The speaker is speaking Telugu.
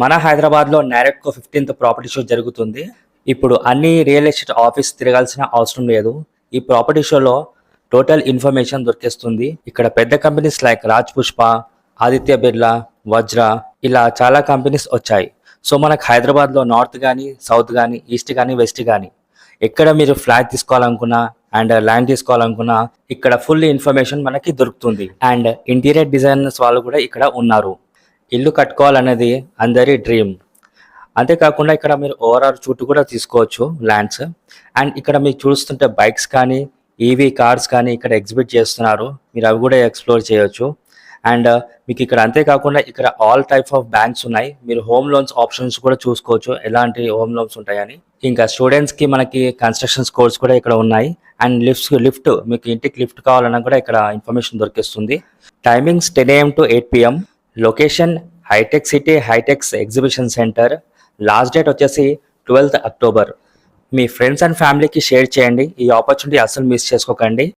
మన హైదరాబాద్లో నారెట్కో 15th ప్రాపర్టీ షో జరుగుతుంది. ఇప్పుడు అన్ని రియల్ ఎస్టేట్ ఆఫీస్ తిరగాల్సిన అవసరం లేదు. ఈ ప్రాపర్టీ షోలో టోటల్ ఇన్ఫర్మేషన్ దొరికేస్తుంది. ఇక్కడ పెద్ద కంపెనీస్ లైక్ రాజ్ పుష్ప, ఆదిత్య బిర్లా, వజ్ర ఇలా చాలా కంపెనీస్ వచ్చాయి. సో మనకు హైదరాబాద్లో నార్త్ కానీ, సౌత్ కానీ, ఈస్ట్ కానీ, వెస్ట్ కానీ ఎక్కడ మీరు ఫ్లాట్ తీసుకోవాలనుకున్నా అండ్ ల్యాండ్ తీసుకోవాలనుకున్నా ఇక్కడ ఫుల్ ఇన్ఫర్మేషన్ మనకి దొరుకుతుంది. అండ్ ఇంటీరియర్ డిజైనర్స్ వాళ్ళు కూడా ఇక్కడ ఉన్నారు. ఇల్లు కట్టుకోవాలనేది అందరి డ్రీమ్. అంతేకాకుండా ఇక్కడ మీరు ఓవరాల్ చుట్టూ కూడా తీసుకోవచ్చు ల్యాండ్స్. అండ్ ఇక్కడ మీరు చూస్తుంటే బైక్స్ కానీ, ఈవీ కార్స్ కానీ ఇక్కడ ఎగ్జిబిట్ చేస్తున్నారు. మీరు అవి కూడా ఎక్స్ప్లోర్ చేయొచ్చు. అండ్ మీకు ఇక్కడ అంతేకాకుండా ఇక్కడ ఆల్ టైప్ ఆఫ్ బ్యాంక్స్ ఉన్నాయి. మీరు హోమ్ లోన్స్ ఆప్షన్స్ కూడా చూసుకోవచ్చు, ఎలాంటి హోమ్ లోన్స్ ఉంటాయని. ఇంకా స్టూడెంట్స్కి మనకి కన్స్ట్రక్షన్స్ కోర్స్ కూడా ఇక్కడ ఉన్నాయి. అండ్ లిఫ్ట్ మీకు ఇంటికి లిఫ్ట్ కావాలన్నా కూడా ఇక్కడ ఇన్ఫర్మేషన్ దొరికిస్తుంది. Timings 10 AM to 8 PM. Location హైటెక్ City, HITEX exhibition centre. Last date వచ్చేసి 12th October. మీ ఫ్రెండ్స్ అండ్ ఫ్యామిలీకి షేర్ చేయండి. ఈ ఆపర్చునిటీ అస్సలు మిస్ చేసుకోకండి.